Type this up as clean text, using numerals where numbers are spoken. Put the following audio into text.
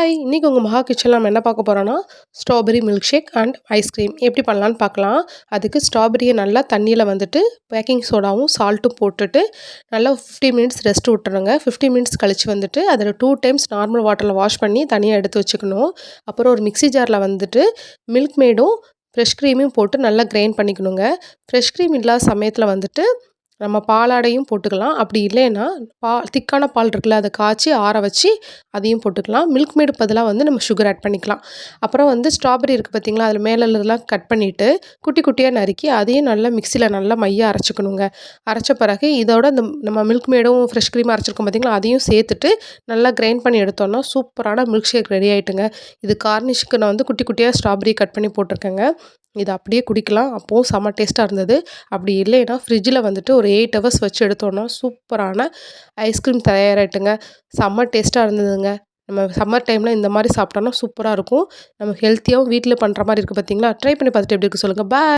Hi! இன்னைக்கு உங்க மகா கிச்சன்ல நம்ம என்ன பார்க்க போறோம்னா, strawberry milk shake and ice cream எப்படி பண்ணலான்னு பார்க்கலாம். அதுக்கு ஸ்ட்ராபெர்ரிய நல்லா தண்ணீல வந்துட்டு பேக்கிங் சோடாவும், சால்ட்டும் போட்டுட்டு நல்லா 15 மினிட்ஸ் ரெஸ்ட் விட்டுருங்க. 15 மினிட்ஸ் கழிச்சு வந்துட்டு அதில் 2 டைம்ஸ் நார்மல் வாட்டர்ல வாஷ் பண்ணி தனியா எடுத்து வச்சுக்கணும். அப்புறம் ஒரு மிக்ஸி ஜார்ல வந்துட்டு மில்க் மேடும், ஃப்ரெஷ் க்ரீமையும் போட்டு நல்லா கிரைண்ட் பண்ணிக்கணுங்க. ஃப்ரெஷ் க்ரீம் இல்லாத சமயத்தில வந்துட்டு நம்ம பாலாடையும் போட்டுக்கலாம். அப்படி இல்லைன்னா, திக்கான பால் இருக்குல்ல, அத காய்ச்சி ஆற வச்சு அதையும் போட்டுக்கலாம். மில்க் மேடுக்கு பதிலா வந்து நம்ம சுகர் ஆட் பண்ணிக்கலாம். அப்புறம் வந்து ஸ்ட்ராபெர்ரி இருக்கு பார்த்தீங்களா, அதில மேல உள்ளதெல்லாம் கட் பண்ணிட்டு, குட்டி குட்டியா நறுக்கி அதையும் நல்லா மிக்ஸில நல்லா மையா அரைச்சுக்கணுங்க. அரைச்ச பிறகு இதோட இந்த நம்ம மில்க் மேடும், ஃப்ரெஷ் க்ரீமும் அரைச்சிருக்கோம் பார்த்தீங்களா, அதையும் சேர்த்துட்டு நல்லா கிரைண்ட் பண்ணி எடுத்தோம்னா, சூப்பரான மில்க் ஷேக் ரெடி ஆயிட்டுங்க. இது கார்னிஷ்க்கு நான் வந்து குட்டி குட்டியா ஸ்ட்ராபெர்ரி கட் பண்ணி போட்டிருக்கேங்க. இத அப்படியே குடிக்கலாம். அப்பவும் செம்ம டேஸ்ட்டா இருந்தது. அப்படி இல்லைன்னா, ஃப்ரிட்ஜில வந்துட்டு ஒரு 8 ஹவர்ஸ் வச்சு எடுத்தோம்னா, சூப்பரான ஐஸ்கிரீம் தயாராயிட்டுங்க. செம்ம டேஸ்ட்டா இருந்ததுங்க. நம்ம சம்மர் டைம்ல இந்த மாரி சாப்பிட்டோம்னா சூப்பரா இருக்கும். நம்ம ஹெல்த்தியாவும் வீட்ல பண்ற மாரி இருக்கு பார்த்தீங்களா? ட்ரை பண்ணி பார்த்துட்டு எப்படி இருக்கு சொல்லுங்க. பாய்.